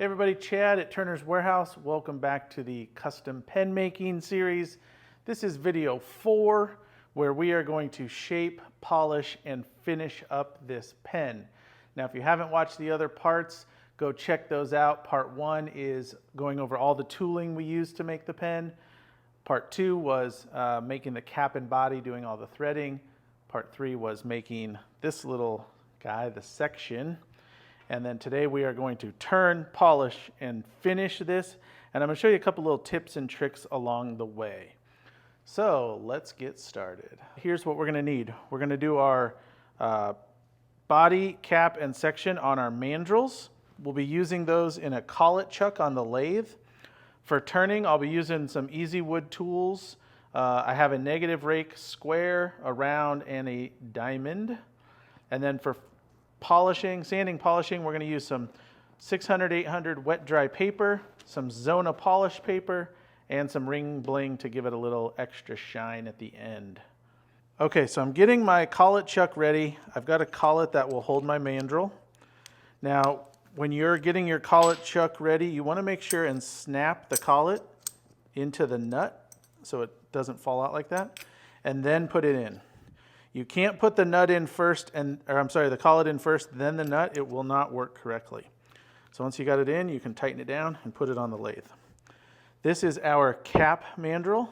Hey everybody, Chad at Turner's Warehouse. Welcome back to the custom pen making series. This is video 4 where we are going to shape, polish, and finish up this pen. Now if you haven't watched the other parts, go check those out. Part 1 is going over all the tooling we used to make the pen. Part 2 was making the cap and body, doing all the threading. Part 3 was making this little guy, the section. And then today we are going to turn, polish, and finish this. And I'm going to show you a couple little tips and tricks along the way. So let's get started. Here's what we're going to need. We're going to do our body, cap, and section on our mandrels. We'll be using those in a Collet Chuck on the lathe. For turning, I'll be using some easy wood tools. I have a negative rake, square, a round, and a diamond. And then for polishing, sanding, polishing, we're going to use some 600-800 wet dry paper, some Zona polish paper, and some ring bling to give it a little extra shine at the end. Okay, so I'm getting my Collet Chuck ready. I've got a collet that will hold my mandrel. Now, when you're getting your Collet Chuck ready, you want to make sure and snap the collet into the nut so it doesn't fall out like that, and then put it in. You can't put the nut in first, the collet in first, then the nut. It will not work correctly. So once you got it in, you can tighten it down and put it on the lathe. This is our cap mandrel,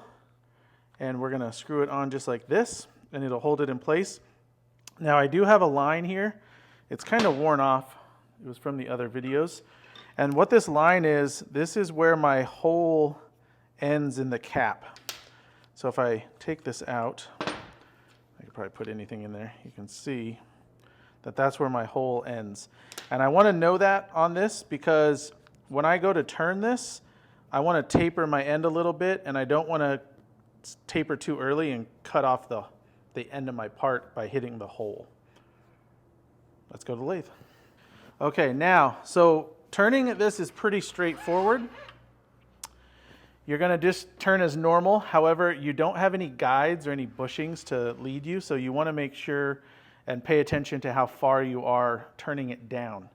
and we're going to screw it on just like this, and it'll hold it in place. Now I do have a line here. It's kind of worn off. It was from the other videos. And what this line is, this is where my hole ends in the cap. So if I take this out, I could probably put anything in there. You can see that that's where my hole ends. And I want to know that on this because when I go to turn this, I want to taper my end a little bit, and I don't want to taper too early and cut off the end of my part by hitting the hole. Let's go to the lathe. Okay, now, so turning this is pretty straightforward. You're going to just turn as normal. However, you don't have any guides or any bushings to lead you, so you want to make sure and pay attention to how far you are turning it down.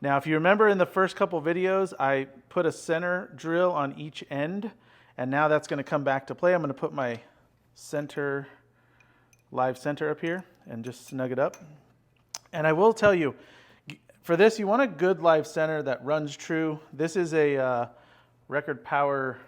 Now, if you remember in the first couple videos, I put a center drill on each end, and now that's going to come back to play. I'm going to put my live center up here and just snug it up. And I will tell you, for this, you want a good live center that runs true. This is a Record Power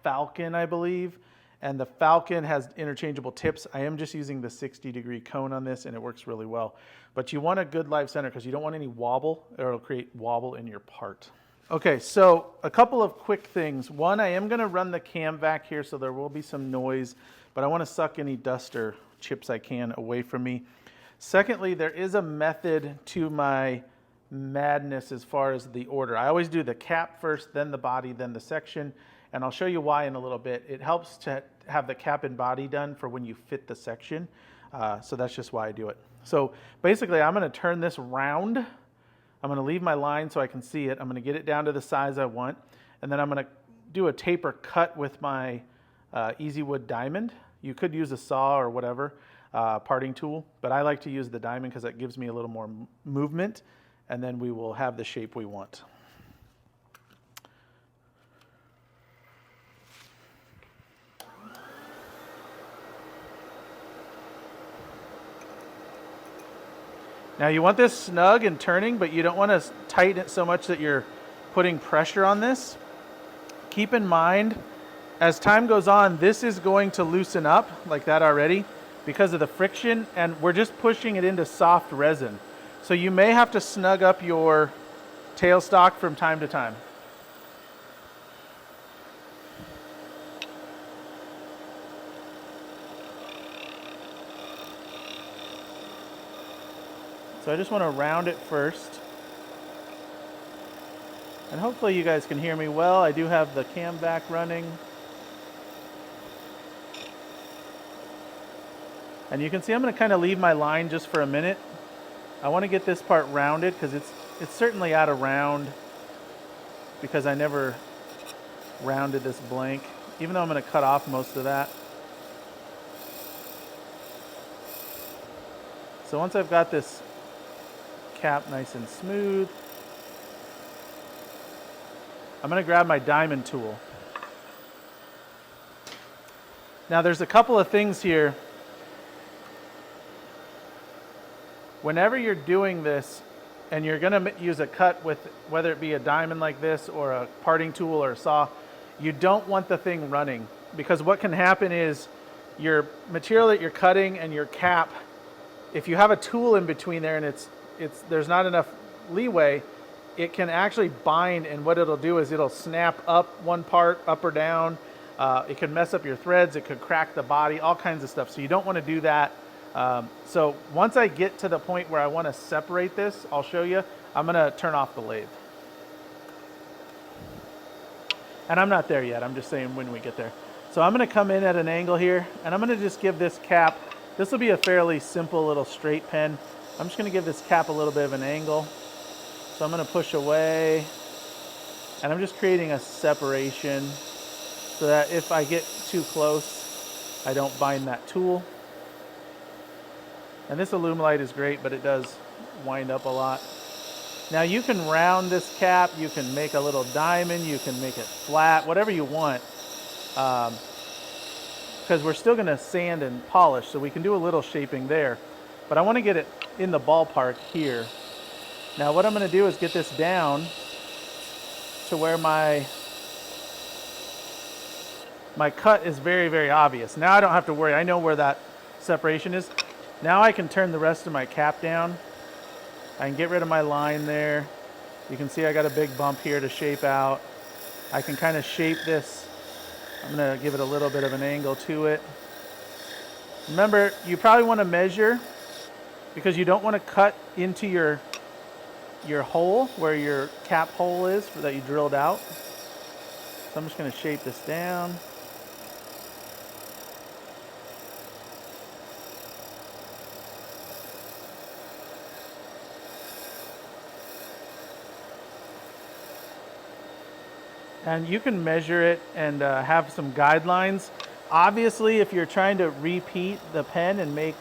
Falcon, I believe, and the Falcon has interchangeable tips. I am just using the 60-degree cone on this, and it works really well. But you want a good live center because you don't want any wobble, or it'll create wobble in your part. Okay, so a couple of quick things. One, I am going to run the cam vac here, so there will be some noise, but I want to suck any dust or chips I can away from me. Secondly, there is a method to my madness as far as the order. I always do the cap first, then the body, then the section, and I'll show you why in a little bit. It helps to have the cap and body done for when you fit the section, so that's just why I do it. So basically, I'm going to turn this round. I'm going to leave my line so I can see it. I'm going to get it down to the size I want, and then I'm going to do a taper cut with my easy wood diamond. You could use a saw or whatever, parting tool, but I like to use the diamond because that gives me a little more movement, and then we will have the shape we want. Now you want this snug and turning, but you don't want to tighten it so much that you're putting pressure on this. Keep in mind, as time goes on, this is going to loosen up like that already because of the friction, and we're just pushing it into soft resin. So you may have to snug up your tailstock from time to time. So I just want to round it first. And hopefully you guys can hear me well. I do have the cam vac running. And you can see I'm going to kind of leave my line just for a minute. I want to get this part rounded because it's certainly out of round because I never rounded this blank, even though I'm going to cut off most of that. So once I've got this cap nice and smooth, I'm going to grab my diamond tool. Now there's a couple of things here. Whenever you're doing this and you're going to use a cut with, whether it be a diamond like this or a parting tool or a saw, you don't want the thing running, because what can happen is your material that you're cutting and your cap, if you have a tool in between there and there's not enough leeway, it can actually bind, and what it'll do is it'll snap up one part, up or down. It could mess up your threads, it could crack the body, all kinds of stuff. So you don't want to do that. So once I get to the point where I want to separate this, I'll show you. I'm going to turn off the lathe. And I'm not there yet, I'm just saying when we get there. So I'm going to come in at an angle here, and I'm going to just give this cap, this will be a fairly simple little straight pen. I'm just going to give this cap a little bit of an angle. So I'm going to push away, and I'm just creating a separation so that if I get too close, I don't bind that tool. And this Alumilite is great, but it does wind up a lot. Now you can round this cap, you can make a little diamond, you can make it flat, whatever you want. Because we're still gonna sand and polish, so we can do a little shaping there. But I wanna get it in the ballpark here. Now what I'm gonna do is get this down to where my cut is very, very obvious. Now I don't have to worry, I know where that separation is. Now I can turn the rest of my cap down. I can get rid of my line there. You can see I got a big bump here to shape out. I can kind of shape this. I'm gonna give it a little bit of an angle to it. Remember, you probably want to measure, because you don't want to cut into your hole where your cap hole is that you drilled out. So I'm just gonna shape this down. And you can measure it and have some guidelines. Obviously, if you're trying to repeat the pen and make,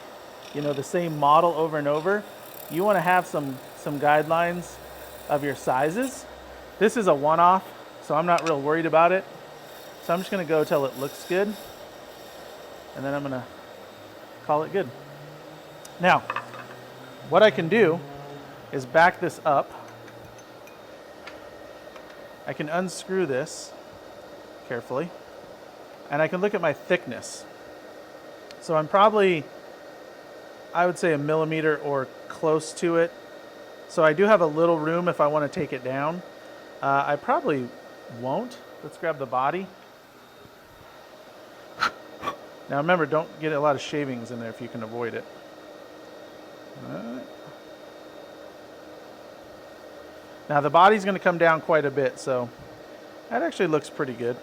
the same model over and over, you want to have some guidelines of your sizes. This is a one-off, so I'm not real worried about it. So I'm just going to go till it looks good, and then I'm going to call it good. Now, what I can do is back this up. I can unscrew this carefully, and I can look at my thickness. So I'm probably, I would say, 1 millimeter or close to it. So I do have a little room if I want to take it down. I probably won't. Let's grab the body. Now remember, don't get a lot of shavings in there if you can avoid it. All right. Now the body's going to come down quite a bit, so that actually looks pretty good.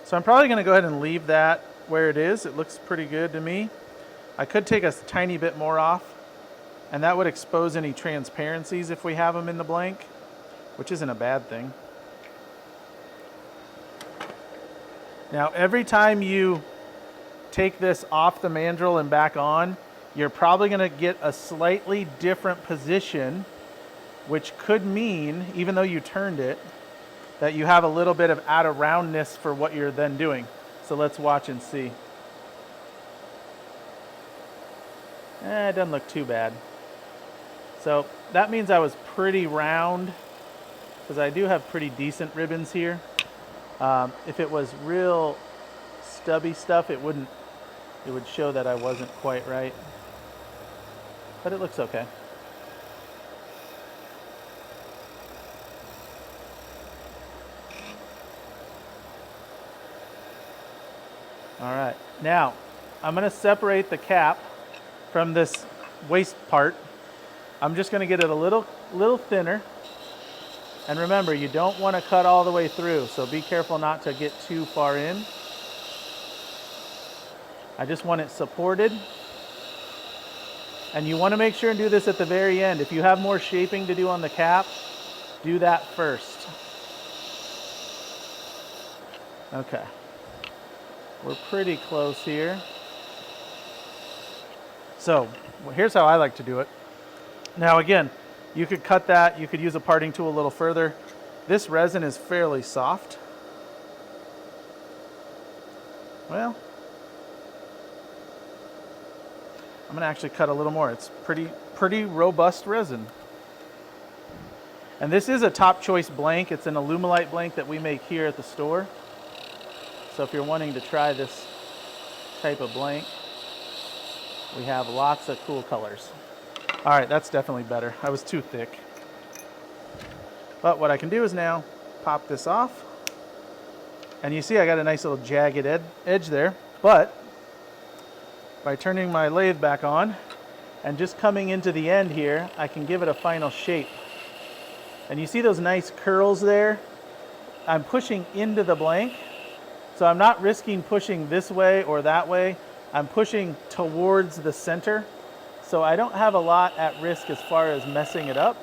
So I'm probably going to go ahead and leave that where it is. It looks pretty good to me. I could take a tiny bit more off, and that would expose any transparencies if we have them in the blank, which isn't a bad thing. Now every time you take this off the mandrel and back on, you're probably going to get a slightly different position, which could mean, even though you turned it, that you have a little bit of out of roundness for what you're then doing. So let's watch and see. It doesn't look too bad. So that means I was pretty round, because I do have pretty decent ribbons here. If it was real stubby stuff, it would show that I wasn't quite right. But it looks okay. All right, now I'm going to separate the cap from this waist part. I'm just going to get it a little thinner. And remember, you don't want to cut all the way through, so be careful not to get too far in. I just want it supported. And you want to make sure and do this at the very end. If you have more shaping to do on the cap, do that first. Okay. We're pretty close here. So here's how I like to do it. Now again, you could cut that, you could use a parting tool a little further. This resin is fairly soft. Well, I'm gonna actually cut a little more. It's pretty robust resin. And this is a top choice blank. It's an Alumilite blank that we make here at the store. So if you're wanting to try this type of blank, we have lots of cool colors. All right, that's definitely better. I was too thick. But what I can do is now pop this off. And you see I got a nice little jagged edge there. But by turning my lathe back on and just coming into the end here, I can give it a final shape. And you see those nice curls there? I'm pushing into the blank. So I'm not risking pushing this way or that way. I'm pushing towards the center. So I don't have a lot at risk as far as messing it up,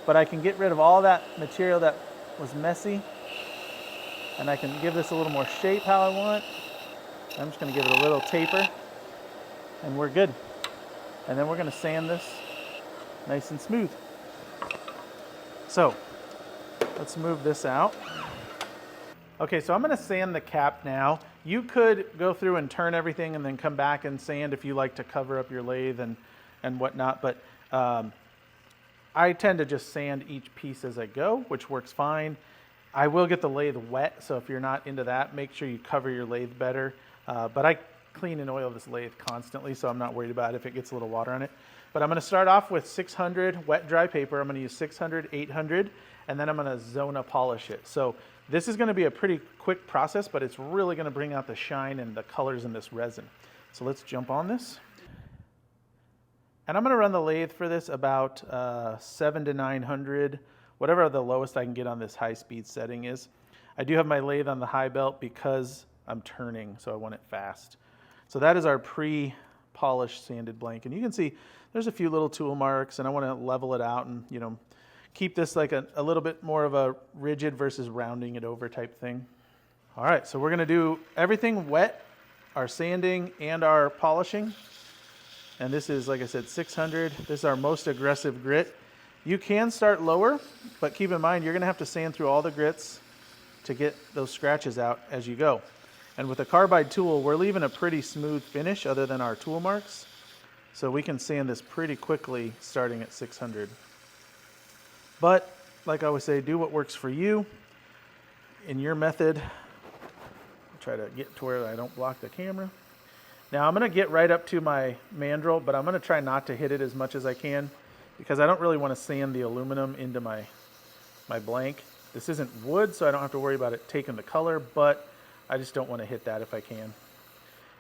but I can get rid of all that material that was messy, and I can give this a little more shape how I want. I'm just gonna give it a little taper, and we're good. And then we're gonna sand this nice and smooth. So let's move this out. Okay, so I'm gonna sand the cap now. You could go through and turn everything and then come back and sand if you like to cover up your lathe and whatnot, but I tend to just sand each piece as I go, which works fine. I will get the lathe wet, so if you're not into that, make sure you cover your lathe better. But I clean and oil this lathe constantly, so I'm not worried about if it gets a little water on it. But I'm gonna start off with 600 wet dry paper. I'm gonna use 600, 800, and then I'm gonna Zona polish it. So this is gonna be a pretty quick process, but it's really gonna bring out the shine and the colors in this resin. So let's jump on this. And I'm gonna run the lathe for this about 7 to 900, whatever the lowest I can get on this high speed setting is. I do have my lathe on the high belt because I'm turning, so I want it fast. So that is our pre-polished sanded blank. And you can see there's a few little tool marks, and I wanna level it out and, you know, keep this like a little bit more of a rigid versus rounding it over type thing. All right, so we're gonna do everything wet, our sanding and our polishing. And this is, like I said, 600. This is our most aggressive grit. You can start lower, but keep in mind, you're gonna have to sand through all the grits to get those scratches out as you go. And with a carbide tool, we're leaving a pretty smooth finish other than our tool marks. So we can sand this pretty quickly starting at 600. But like I always say, do what works for you in your method. I'll try to get to where I don't block the camera. Now I'm gonna get right up to my mandrel, but I'm gonna try not to hit it as much as I can because I don't really wanna sand the aluminum into my blank. This isn't wood, so I don't have to worry about it taking the color, but I just don't wanna hit that if I can.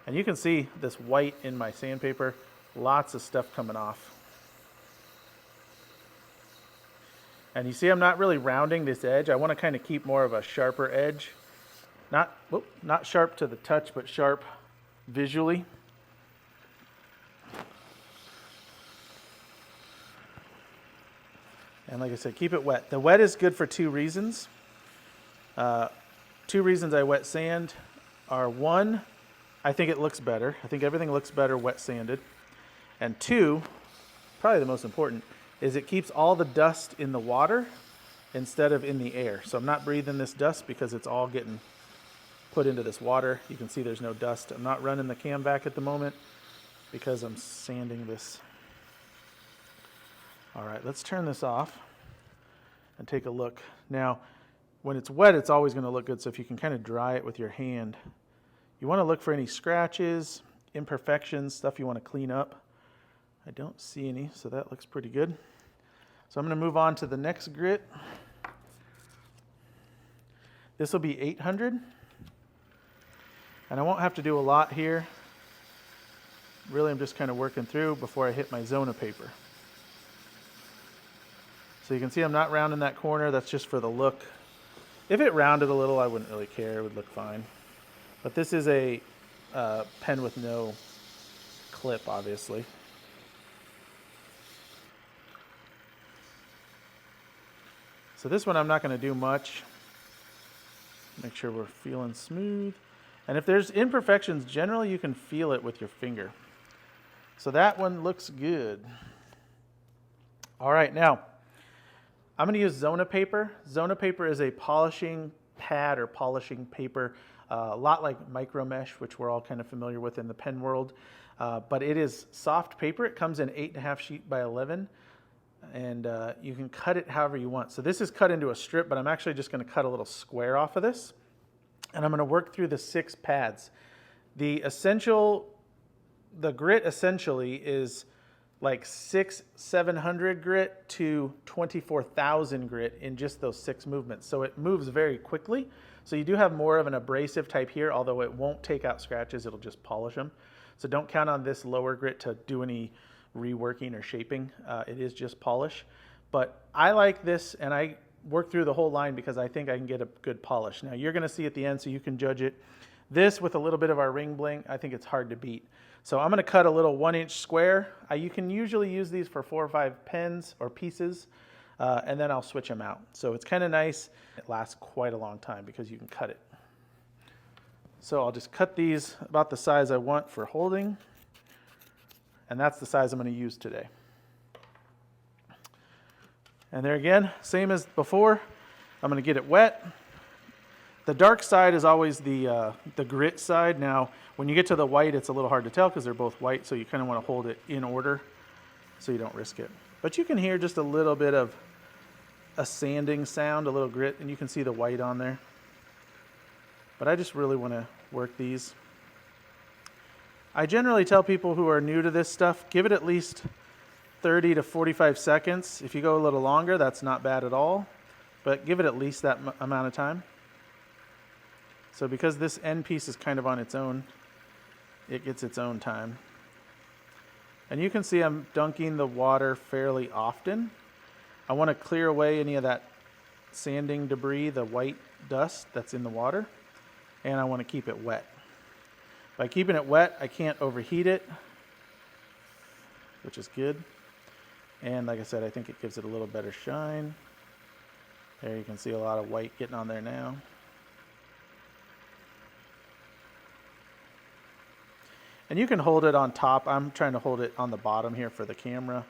And you can see this white in my sandpaper, lots of stuff coming off. And you see I'm not really rounding this edge. I wanna kind of keep more of a sharper edge. Not sharp to the touch, but sharp visually. And like I said, keep it wet. The wet is good for two reasons. Two reasons I wet sand are: one, I think it looks better. I think everything looks better wet sanded. And two, probably the most important, is it keeps all the dust in the water instead of in the air. So I'm not breathing this dust because it's all getting put into this water. You can see there's no dust. I'm not running the cam vac at the moment because I'm sanding this. All right, let's turn this off and take a look. Now, when it's wet, it's always gonna look good. So if you can kind of dry it with your hand, you wanna look for any scratches, imperfections, stuff you wanna clean up. I don't see any, so that looks pretty good. So I'm gonna move on to the next grit. This will be 800. And I won't have to do a lot here. Really, I'm just kind of working through before I hit my Zona paper. So you can see I'm not rounding that corner. That's just for the look. If it rounded a little, I wouldn't really care. It would look fine. But this is a pen with no clip, obviously. So this one I'm not going to do much. Make sure we're feeling smooth. And if there's imperfections, generally you can feel it with your finger. So that one looks good. All right, now, I'm going to use Zona paper. Zona paper is a polishing pad or polishing paper, a lot like micro mesh, which we're all kind of familiar with in the pen world. But it is soft paper. It comes in 8.5 sheet by 11, and you can cut it however you want. So this is cut into a strip, but I'm actually just going to cut a little square off of this, and I'm going to work through the 6 pads. The grit essentially is like 700 grit to 24,000 grit in just those 6 movements. So it moves very quickly. So you do have more of an abrasive type here, although it won't take out scratches, it'll just polish them. So don't count on this lower grit to do any reworking or shaping. It is just polish. But I like this, and I work through the whole line because I think I can get a good polish. Now you're gonna see at the end so you can judge it. This with a little bit of our ring bling, I think it's hard to beat. So I'm going to cut a little 1-inch square. You can usually use these for 4 or 5 pens or pieces, and then I'll switch them out. So it's kind of nice. It lasts quite a long time because you can cut it. So I'll just cut these about the size I want for holding, and that's the size I'm going to use today. And there again, same as before, I'm going to get it wet. The dark side is always the grit side. Now, when you get to the white, it's a little hard to tell because they're both white, so you kind of want to hold it in order so you don't risk it. But you can hear just a little bit of a sanding sound, a little grit, and you can see the white on there. But I just really want to work these. I generally tell people who are new to this stuff, give it at least 30 to 45 seconds. If you go a little longer, that's not bad at all, but give it at least that amount of time. So because this end piece is kind of on its own, it gets its own time. And you can see I'm dunking the water fairly often. I want to clear away any of that sanding debris, the white dust that's in the water, and I want to keep it wet. By keeping it wet, I can't overheat it, which is good. And like I said, I think it gives it a little better shine. There you can see a lot of white getting on there now. And you can hold it on top. I'm trying to hold it on the bottom here for the camera,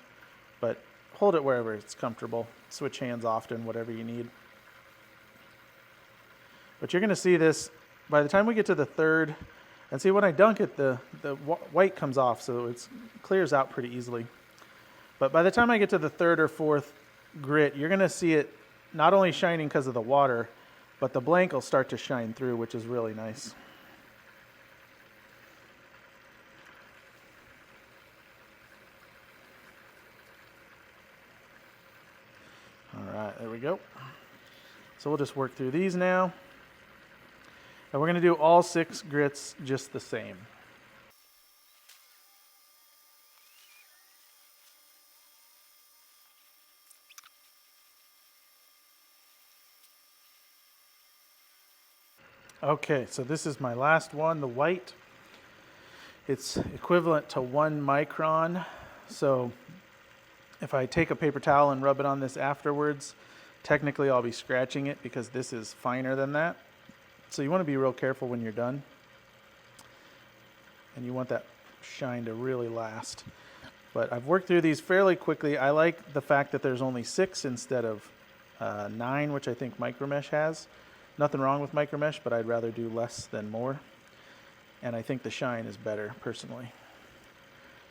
but hold it wherever it's comfortable. Switch hands often, whatever you need. But you're going to see this by the time we get to the third, and see when I dunk it, the white comes off, so it clears out pretty easily. But by the time I get to the 3rd or 4th grit, you're going to see it not only shining because of the water, but the blank will start to shine through, which is really nice. All right, there we go. So we'll just work through these now. And we're going to do all 6 grits just the same. Okay, so this is my last one, the white. It's equivalent to 1 micron. So if I take a paper towel and rub it on this afterwards, technically I'll be scratching it because this is finer than that. So you want to be real careful when you're done. And you want that shine to really last. But I've worked through these fairly quickly. I like the fact that there's only 6 instead of 9, which I think micromesh has. Nothing wrong with micromesh, but I'd rather do less than more. And I think the shine is better, personally.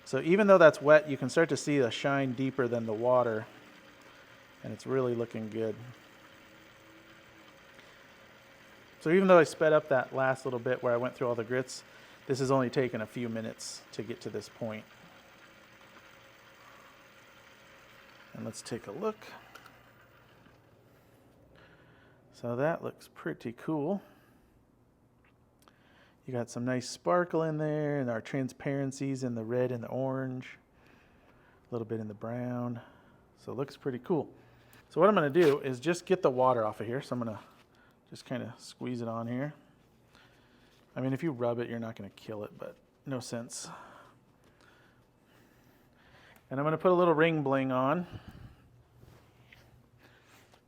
So even though that's wet, you can start to see the shine deeper than the water, and it's really looking good. So even though I sped up that last little bit where I went through all the grits, this has only taken a few minutes to get to this point. And let's take a look. So that looks pretty cool. You got some nice sparkle in there, and our transparencies in the red and the orange, a little bit in the brown. So it looks pretty cool. So what I'm going to do is just get the water off of here. So I'm going to just kind of squeeze it on here. I mean, if you rub it, you're not going to kill it, but no sense. And I'm going to put a little ring bling on.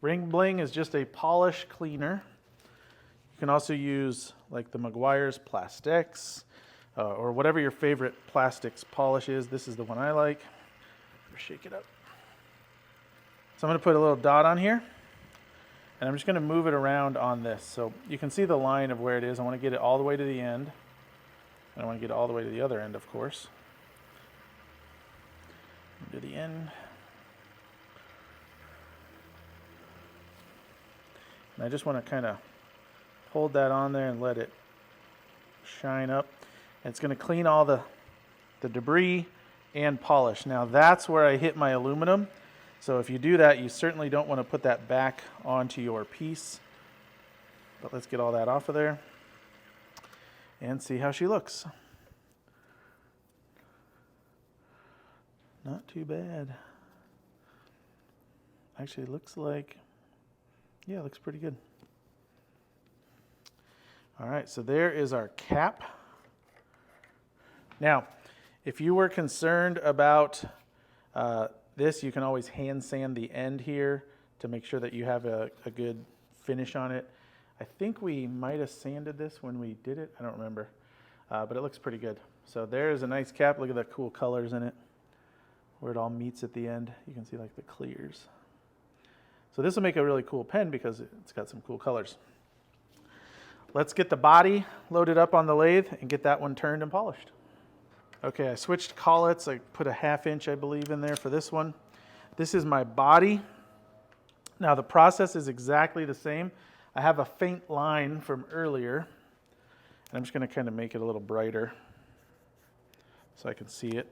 Ring bling is just a polish cleaner. You can also use like the Meguiar's Plastics or whatever your favorite plastics polish is. This is the one I like. Shake it up. So I'm going to put a little dot on here, and I'm just going to move it around on this. So you can see the line of where it is. I want to get it all the way to the end, and I want to get it all the way to the other end, of course. To the end. And I just want to kind of hold that on there and let it shine up. And it's going to clean all the debris and polish. Now that's where I hit my aluminum. So if you do that, you certainly don't want to put that back onto your piece. But let's get all that off of there and see how she looks. Not too bad. Actually, it looks like, yeah, it looks pretty good. All right, so there is our cap. Now, if you were concerned about this, you can always hand sand the end here to make sure that you have a good finish on it. I think we might have sanded this when we did it. I don't remember, but it looks pretty good. So there's a nice cap. Look at the cool colors in it, where it all meets at the end. You can see like the clears. So this will make a really cool pen because it's got some cool colors. Let's get the body loaded up on the lathe and get that one turned and polished. Okay, I switched collets. I put a 1/2 inch, I believe, in there for this one. This is my body. Now the process is exactly the same. I have a faint line from earlier, and I'm just going to kind of make it a little brighter so I can see it.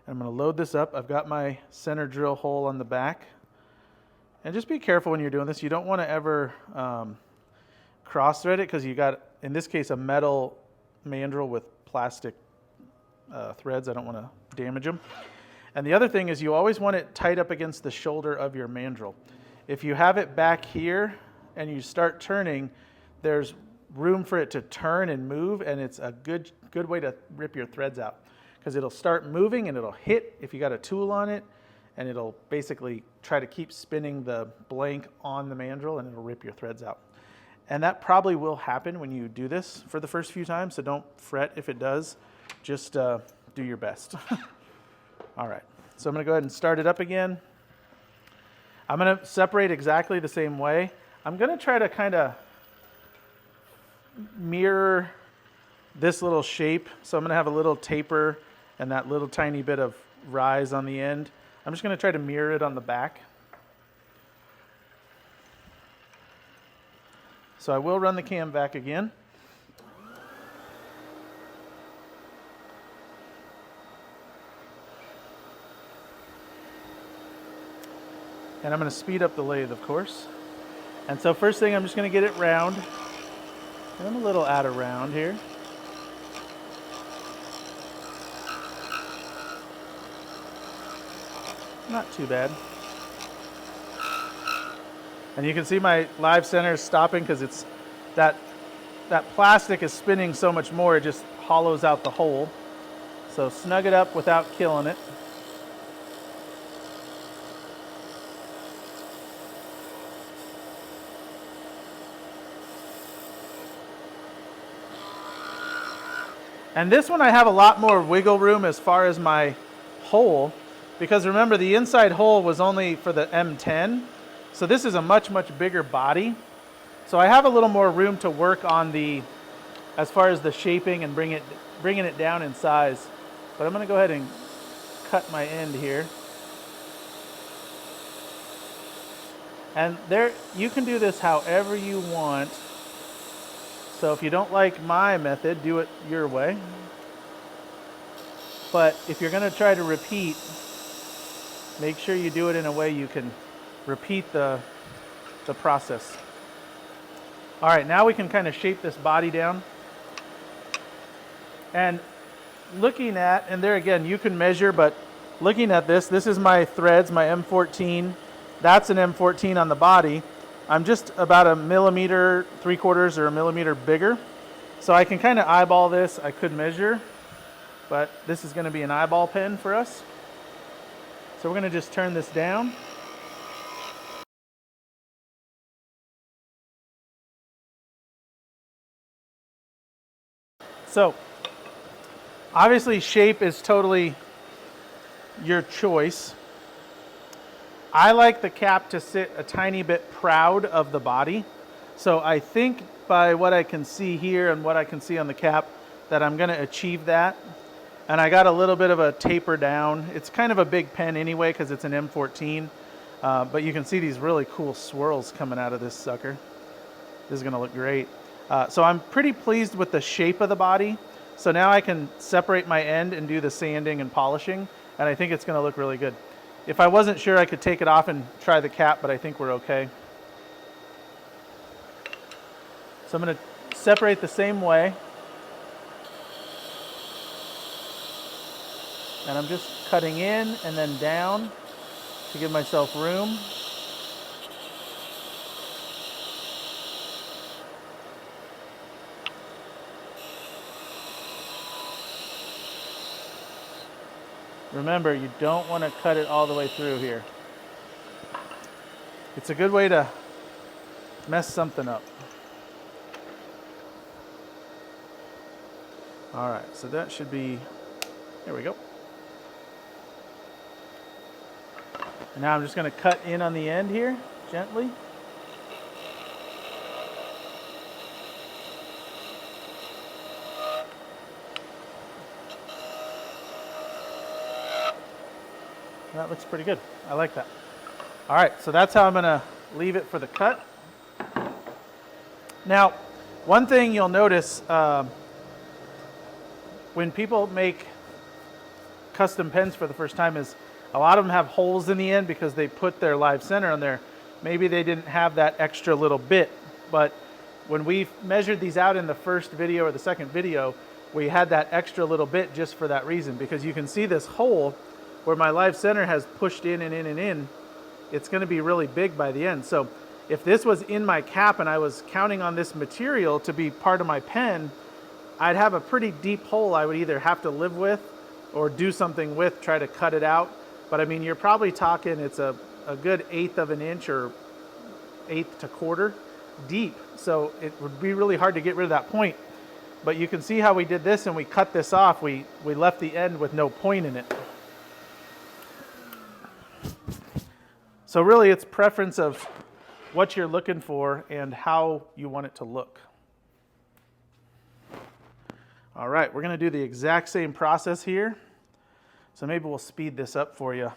And I'm going to load this up. I've got my center drill hole on the back. And just be careful when you're doing this. You don't want to ever cross thread it because you got, in this case, a metal mandrel with plastic threads. I don't want to damage them. And the other thing is you always want it tight up against the shoulder of your mandrel. If you have it back here and you start turning, there's room for it to turn and move, and it's a good way to rip your threads out because it'll start moving and it'll hit if you got a tool on it, and it'll basically try to keep spinning the blank on the mandrel, and it'll rip your threads out. And that probably will happen when you do this for the first few times, so don't fret if it does. Just do your best. All right, so I'm going to go ahead and start it up again. I'm going to separate exactly the same way. I'm going to try to kind of mirror this little shape. So I'm going to have a little taper and that little tiny bit of rise on the end. I'm just going to try to mirror it on the back. So I will run the cam back again. And I'm going to speed up the lathe, of course. And so first thing, I'm just going to get it round. And I'm a little out of round here. Not too bad. And you can see my live center is stopping because it's that plastic is spinning so much more, it just hollows out the hole. So snug it up without killing it. And this one I have a lot more wiggle room as far as my hole, because remember the inside hole was only for the M10. So this is a much, much bigger body. So I have a little more room to work on as far as the shaping and bringing it down in size. But I'm going to go ahead and cut my end here. And there, you can do this however you want. So if you don't like my method, do it your way. But if you're going to try to repeat, make sure you do it in a way you can repeat the process. All right, now we can kind of shape this body down. And looking at, and there again, you can measure, but looking at this is my threads, my M14. That's an M14 on the body. I'm just about 1 millimeter, 3/4 or 1 millimeter bigger. So I can kind of eyeball this. I could measure, but this is going to be an eyeball pen for us. So we're going to just turn this down. So obviously shape is totally your choice. I like the cap to sit a tiny bit proud of the body. So I think by what I can see here and what I can see on the cap that I'm going to achieve that. And I got a little bit of a taper down. It's kind of a big pen anyway because it's an M14. But you can see these really cool swirls coming out of this sucker. This is going to look great. So I'm pretty pleased with the shape of the body. So now I can separate my end and do the sanding and polishing. And I think it's going to look really good. If I wasn't sure, I could take it off and try the cap, but I think we're okay. So I'm going to separate the same way. And I'm just cutting in and then down to give myself room. Remember, you don't want to cut it all the way through here. It's a good way to mess something up. All right, so that should be, there we go. And now I'm just going to cut in on the end here, gently. That looks pretty good. I like that. All right, so that's how I'm going to leave it for the cut. Now, one thing you'll notice when people make custom pens for the first time is a lot of them have holes in the end because they put their live center on there. Maybe they didn't have that extra little bit, but when we measured these out in the first video or the second video, we had that extra little bit just for that reason, because you can see this hole where my live center has pushed in and in and in. It's going to be really big by the end. So if this was in my cap and I was counting on this material to be part of my pen, I'd have a pretty deep hole I would either have to live with or do something with, try to cut it out. But I mean, you're probably talking it's a good 1/8 of an inch or 1/8 to 1/4 deep. So it would be really hard to get rid of that point. But you can see how we did this and we cut this off. We left the end with no point in it. So really it's preference of what you're looking for and how you want it to look. All right, we're going to do the exact same process here. So maybe we'll speed this up for you.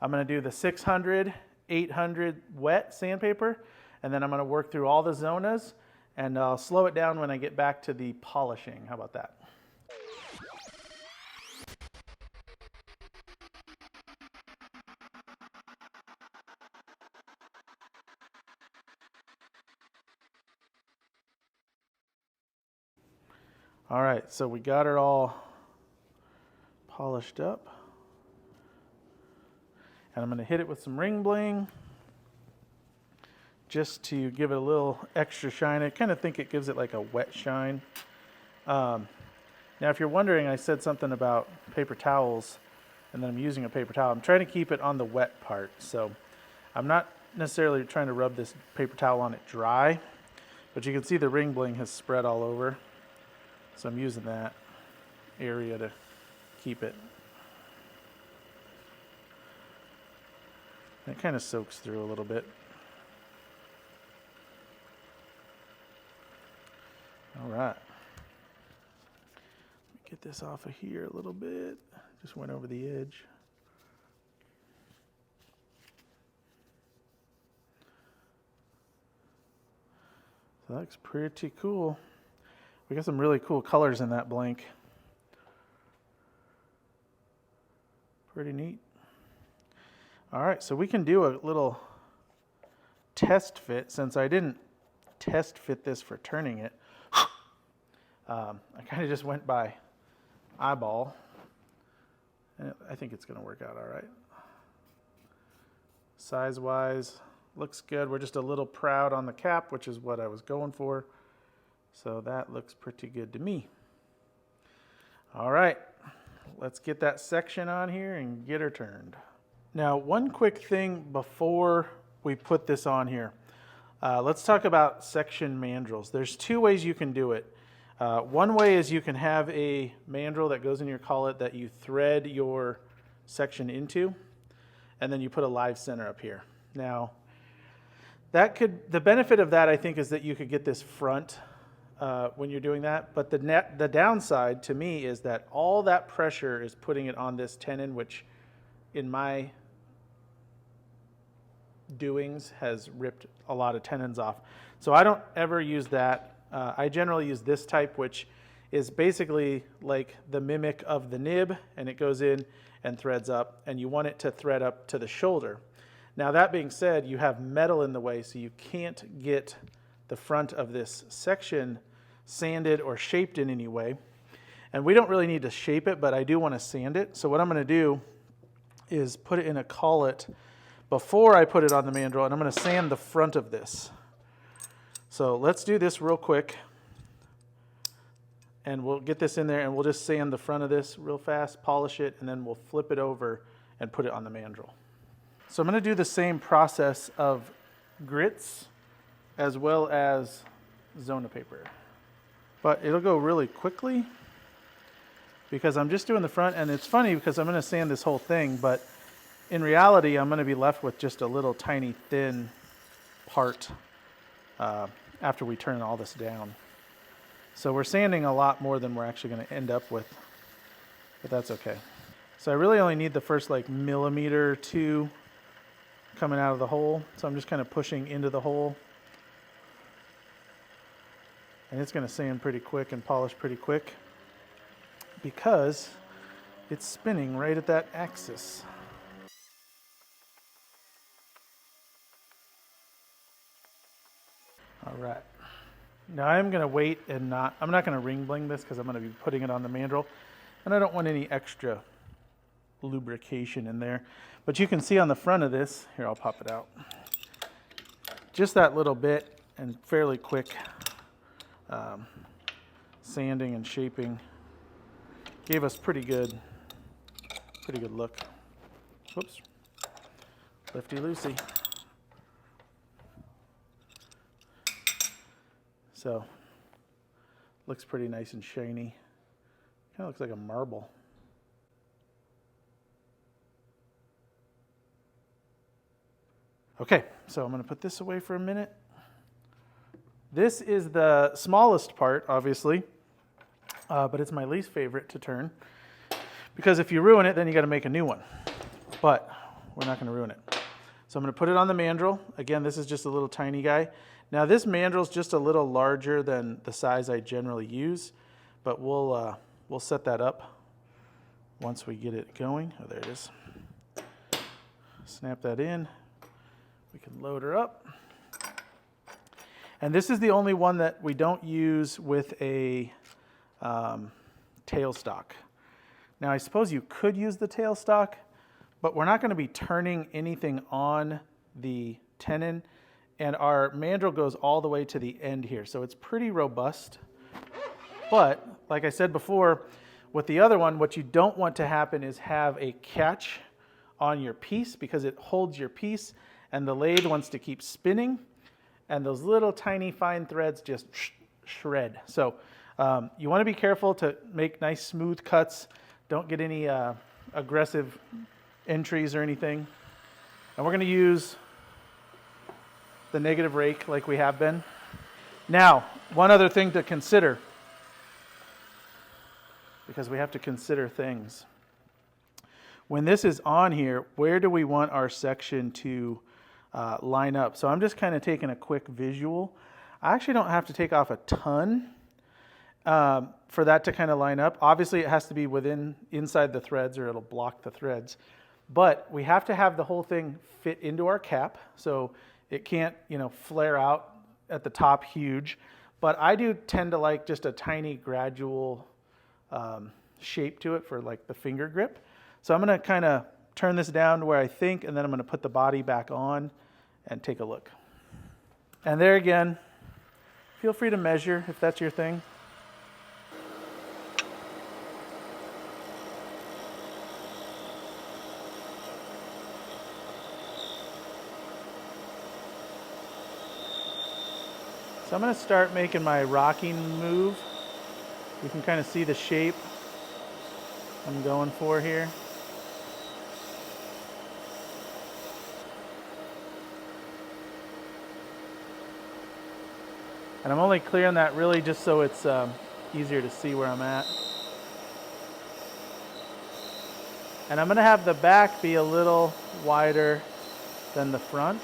I'm going to do the 600, 800 wet sandpaper, and then I'm going to work through all the zonas, and I'll slow it down when I get back to the polishing. How about that? All right, so we got it all polished up. And I'm going to hit it with some ring bling just to give it a little extra shine. I kind of think it gives it like a wet shine. Now, if you're wondering, I said something about paper towels and then I'm using a paper towel. I'm trying to keep it on the wet part. So I'm not necessarily trying to rub this paper towel on it dry, but you can see the ring bling has spread all over. So I'm using that area to keep it. And it kind of soaks through a little bit. All right. Get this off of here a little bit. Just went over the edge. So that looks pretty cool. We got some really cool colors in that blank. Pretty neat. All right, so we can do a little test fit since I didn't test fit this for turning it. I kind of just went by eyeball. And I think it's going to work out all right. Size-wise, looks good. We're just a little proud on the cap, which is what I was going for. So that looks pretty good to me. All right, let's get that section on here and get her turned. Now, one quick thing before we put this on here. Let's talk about section mandrels. There's two ways you can do it. One way is you can have a mandrel that goes in your collet that you thread your section into. and then you put a live center up here. Now, the benefit of that, I think, is that you could get this front when you're doing that, but the downside to me is that all that pressure is putting it on this tenon, which in my doings has ripped a lot of tenons off. So I don't ever use that. I generally use this type, which is basically like the mimic of the nib, and it goes in and threads up, and you want it to thread up to the shoulder. Now, that being said, you have metal in the way, so you can't get the front of this section sanded or shaped in any way. And we don't really need to shape it, but I do want to sand it. So what I'm going to do is put it in a collet before I put it on the mandrel, and I'm going to sand the front of this. So let's do this real quick, and we'll get this in there, and we'll just sand the front of this real fast, polish it, and then we'll flip it over and put it on the mandrel. So I'm going to do the same process of grits as well as Zona paper. But it'll go really quickly because I'm just doing the front, and it's funny because I'm going to sand this whole thing, but in reality I'm going to be left with just a little tiny thin part after we turn all this down. So we're sanding a lot more than we're actually going to end up with, but that's okay. So I really only need the first like millimeter or two coming out of the hole. So I'm just kind of pushing into the hole. And it's going to sand pretty quick and polish pretty quick because it's spinning right at that axis. All right. Now I'm going to wait and I'm not going to ring bling this because I'm going to be putting it on the mandrel, and I don't want any extra lubrication in there. But you can see on the front of this, here I'll pop it out, just that little bit and fairly quick sanding and shaping gave us pretty good look. Whoops, lifty loosey. So, looks pretty nice and shiny. Kind of looks like a marble. Okay, so I'm going to put this away for a minute. This is the smallest part, obviously, but it's my least favorite to turn because if you ruin it, then you got to make a new one. But we're not going to ruin it. So I'm going to put it on the mandrel. Again, this is just a little tiny guy. Now this mandrel is just a little larger than the size I generally use, but we'll set that up once we get it going. Oh, there it is. Snap that in. We can load her up. And this is the only one that we don't use with a tailstock. Now I suppose you could use the tailstock, but we're not going to be turning anything on the tenon, and our mandrel goes all the way to the end here, so it's pretty robust. But like I said before, with the other one, what you don't want to happen is have a catch on your piece because it holds your piece, and the lathe wants to keep spinning, and those little tiny fine threads just shred. So you want to be careful to make nice smooth cuts. Don't get any aggressive entries or anything. And we're going to use the negative rake like we have been. Now, one other thing to consider, because we have to consider things. When this is on here, where do we want our section to line up? So I'm just kind of taking a quick visual. I actually don't have to take off a ton for that to kind of line up. Obviously, it has to be inside the threads or it'll block the threads. But we have to have the whole thing fit into our cap, so it can't, flare out at the top huge. But I do tend to like just a tiny gradual shape to it for like the finger grip. So I'm going to kind of turn this down to where I think, and then I'm going to put the body back on and take a look. And there again, feel free to measure if that's your thing. So I'm going to start making my rocking move. You can kind of see the shape I'm going for here. And I'm only clearing that really just so it's easier to see where I'm at. And I'm going to have the back be a little wider than the front.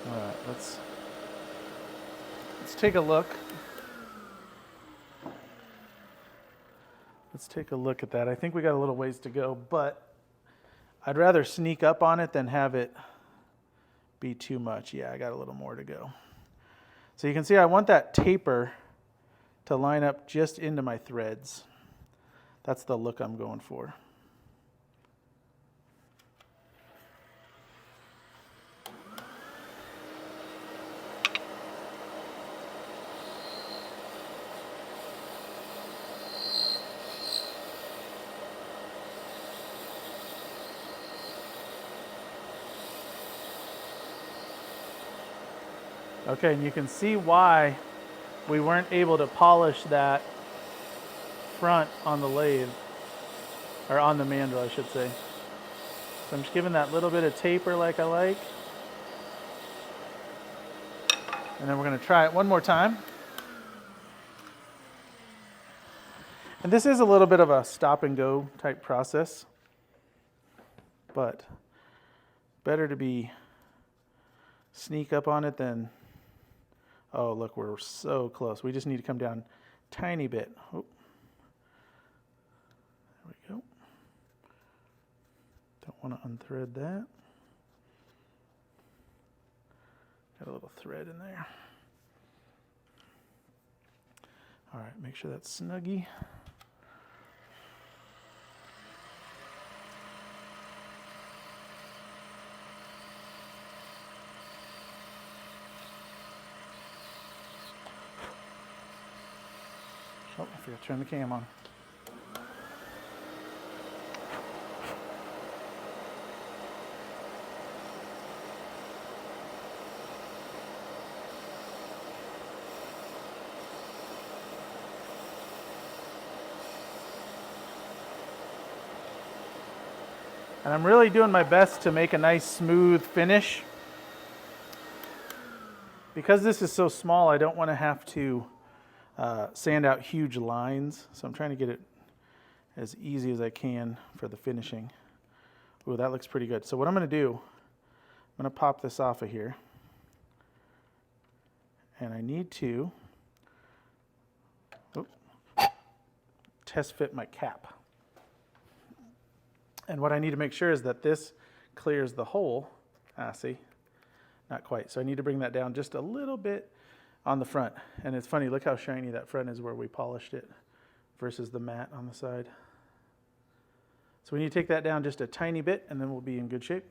All right, let's take a look. Let's take a look at that. I think we got a little ways to go, but I'd rather sneak up on it than have it be too much. Yeah, I got a little more to go. So you can see I want that taper to line up just into my threads. That's the look I'm going for. Okay, and you can see why we weren't able to polish that front on the lathe, or on the mandrel, I should say. So I'm just giving that little bit of taper like I like. And then we're going to try it one more time. And this is a little bit of a stop and go type process, but better to be sneak up on it than, oh look, we're so close. We just need to come down a tiny bit. Oh. There we go. Don't want to unthread that. Got a little thread in there. All right, make sure that's snuggy. Oh, I forgot to turn the cam on. And I'm really doing my best to make a nice smooth finish. Because this is so small, I don't want to have to sand out huge lines. So I'm trying to get it as easy as I can for the finishing. Ooh, that looks pretty good. So what I'm going to do, I'm going to pop this off of here. And I need to test fit my cap. And what I need to make sure is that this clears the hole. Ah, see? Not quite. So I need to bring that down just a little bit on the front. And it's funny, look how shiny that front is where we polished it versus the matte on the side. So we need to take that down just a tiny bit and then we'll be in good shape.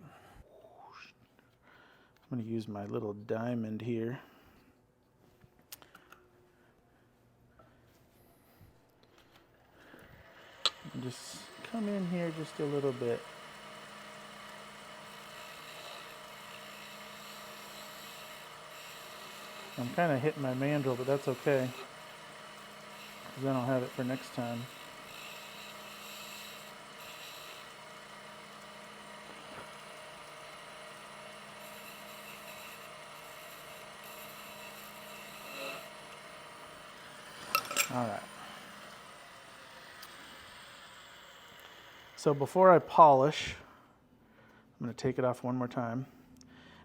I'm going to use my little diamond here. And just come in here just a little bit. I'm kind of hitting my mandrel, but that's okay, because then I'll have it for next time. All right. So before I polish, I'm going to take it off one more time.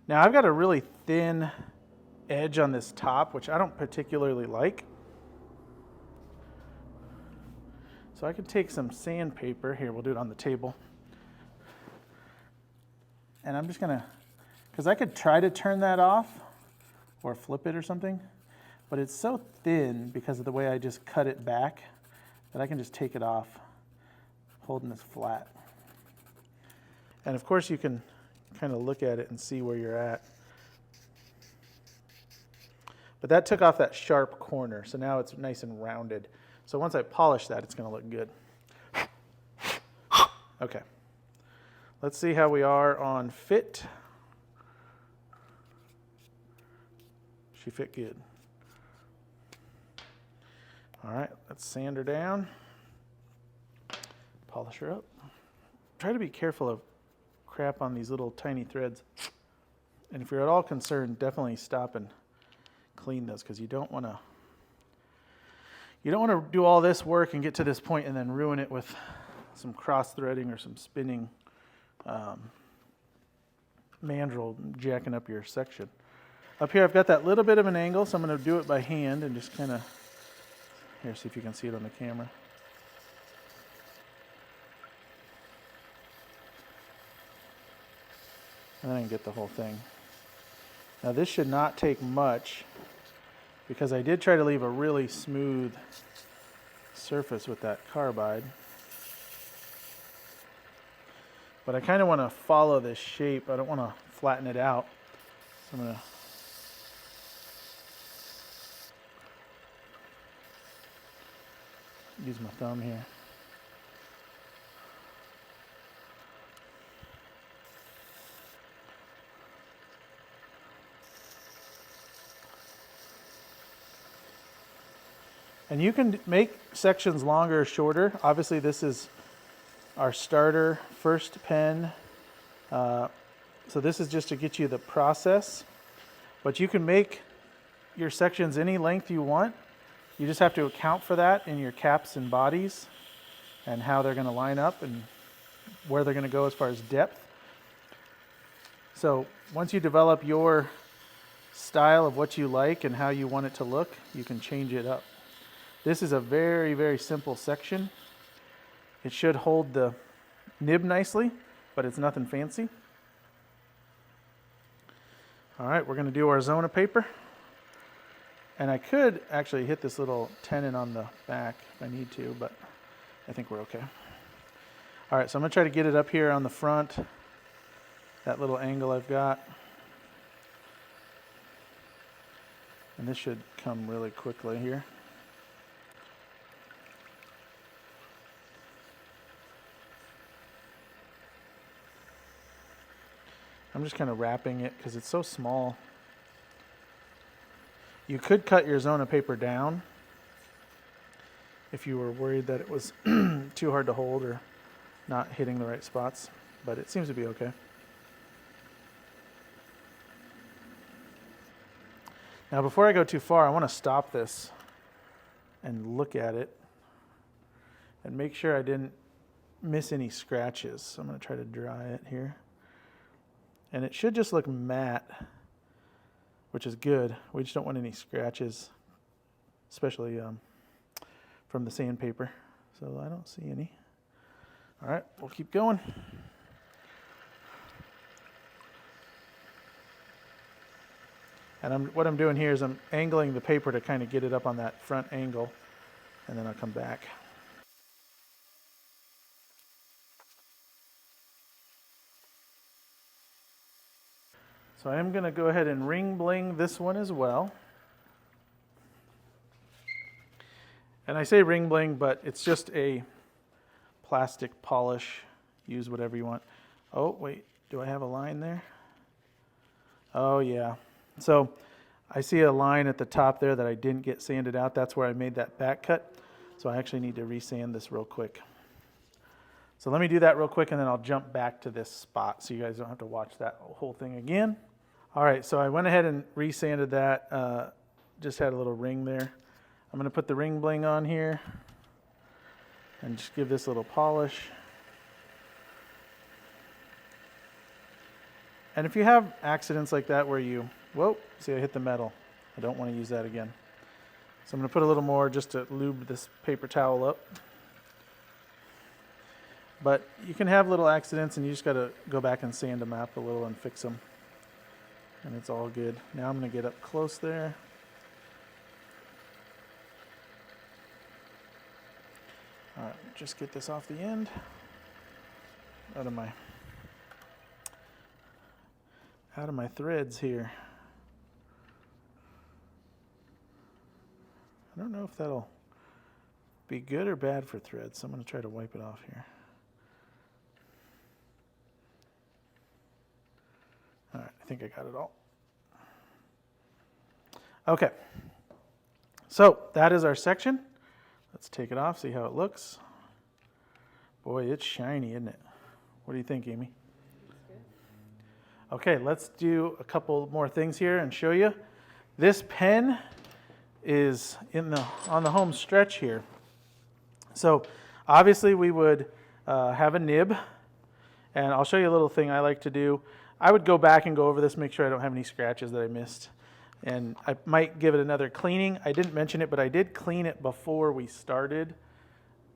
Now I've got a really thin edge on this top, which I don't particularly like. So I could take some sandpaper. Here, we'll do it on the table. And I'm just going to, because I could try to turn that off or flip it or something, but it's so thin because of the way I just cut it back that I can just take it off holding this flat. And of course you can kind of look at it and see where you're at. But that took off that sharp corner, so now it's nice and rounded. So once I polish that, it's going to look good. Okay. Let's see how we are on fit. She fit good. All right, let's sand her down, polish her up. Try to be careful of crap on these little tiny threads. And if you're at all concerned, definitely stop and clean those, because you don't want to do all this work and get to this point and then ruin it with some cross threading or some spinning mandrel jacking up your section. Up here I've got that little bit of an angle, so I'm going to do it by hand and just kind of, here, see if you can see it on the camera. And then I can get the whole thing. Now this should not take much, because I did try to leave a really smooth surface with that carbide. But I kind of want to follow this shape. I don't want to flatten it out. So I'm going to use my thumb here. And you can make sections longer or shorter. Obviously this is our starter first pen. So this is just to get you the process. But you can make your sections any length you want. You just have to account for that in your caps and bodies and how they're going to line up and where they're going to go as far as depth. So once you develop your style of what you like and how you want it to look, you can change it up. This is a very, very simple section. It should hold the nib nicely, but it's nothing fancy. All right, we're going to do our Zona paper. And I could actually hit this little tenon on the back if I need to, but I think we're okay. All right, so I'm going to try to get it up here on the front, that little angle I've got. And this should come really quickly here. I'm just kind of wrapping it because it's so small. You could cut your Zona paper down if you were worried that it was too hard to hold or not hitting the right spots, but it seems to be okay. Now before I go too far, I want to stop this and look at it and make sure I didn't miss any scratches. So I'm going to try to dry it here. And it should just look matte, which is good. We just don't want any scratches, especially from the sandpaper. So I don't see any. All right, we'll keep going. And what I'm doing here is I'm angling the paper to kind of get it up on that front angle, and then I'll come back. So I am going to go ahead and ring bling this one as well. And I say ring bling, but it's just a plastic polish. Use whatever you want. Oh, wait, do I have a line there? Oh, yeah. So I see a line at the top there that I didn't get sanded out. That's where I made that back cut. So I actually need to resand this real quick. So let me do that real quick, and then I'll jump back to this spot so you guys don't have to watch that whole thing again. All right, so I went ahead and resanded that. Just had a little ring there. I'm going to put the ring bling on here and just give this a little polish. And if you have accidents like that where you, whoa, see I hit the metal. I don't want to use that again. So I'm going to put a little more just to lube this paper towel up. But you can have little accidents and you just got to go back and sand them up a little and fix them. And it's all good. Now I'm going to get up close there. All right, just get this off the end. Out of my threads here. I don't know if that'll be good or bad for threads, so I'm going to try to wipe it off here. All right, I think I got it all. Okay, so that is our section. Let's take it off, see how it looks. Boy, it's shiny, isn't it? What do you think, Amy? Okay, let's do a couple more things here and show you. This pen is on the home stretch here. So obviously we would have a nib, and I'll show you a little thing I like to do. I would go back and go over this, make sure I don't have any scratches that I missed. And I might give it another cleaning. I didn't mention it, but I did clean it before we started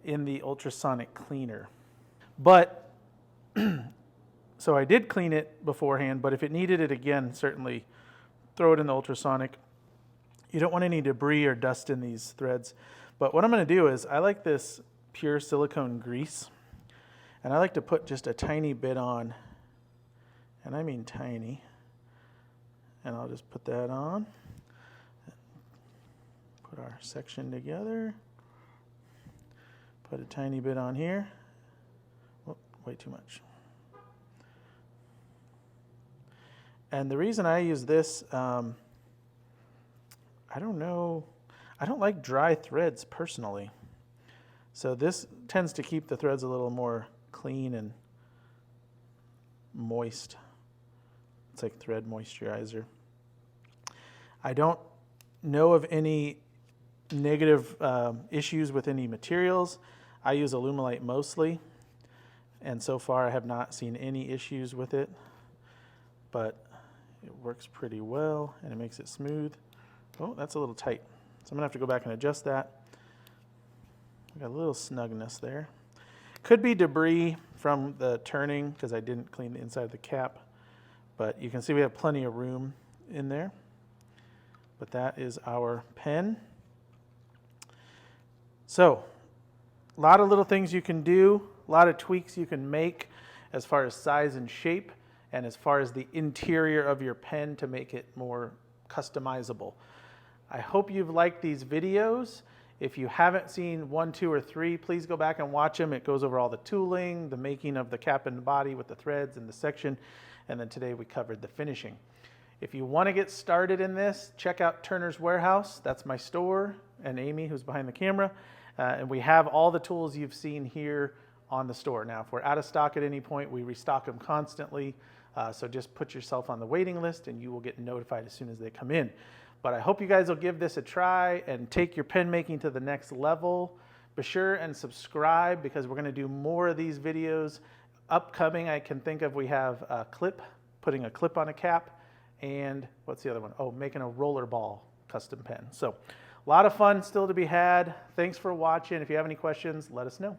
in the ultrasonic cleaner. But, so I did clean it beforehand, but if it needed it again, certainly throw it in the ultrasonic. You don't want any debris or dust in these threads. But what I'm going to do is, I like this pure silicone grease, and I like to put just a tiny bit on, and I mean tiny. And I'll just put that on. Put our section together. Put a tiny bit on here. Oh, way too much. And the reason I use this, I don't know, I don't like dry threads personally. So this tends to keep the threads a little more clean and moist. It's like thread moisturizer. I don't know of any negative issues with any materials. I use Alumilite mostly, and so far I have not seen any issues with it, but it works pretty well and it makes it smooth. Oh, that's a little tight, so I'm gonna have to go back and adjust that. We got a little snugness there. Could be debris from the turning because I didn't clean the inside of the cap, but you can see we have plenty of room in there. But that is our pen. So, a lot of little things you can do, a lot of tweaks you can make as far as size and shape, and as far as the interior of your pen to make it more customizable. I hope you've liked these videos. If you haven't seen 1, 2, or 3, please go back and watch them. It goes over all the tooling, the making of the cap and body with the threads and the section, and then today we covered the finishing. If you want to get started in this, check out Turner's Warehouse. That's my store, and Amy, who's behind the camera. And we have all the tools you've seen here on the store. Now, if we're out of stock at any point, we restock them constantly. So just put yourself on the waiting list, and you will get notified as soon as they come in. But I hope you guys will give this a try and take your pen making to the next level. Be sure and subscribe, because we're going to do more of these videos. Upcoming, I can think of, we have a clip, putting a clip on a cap. And what's the other one? Oh, making a rollerball custom pen. So a lot of fun still to be had. Thanks for watching. If you have any questions, let us know.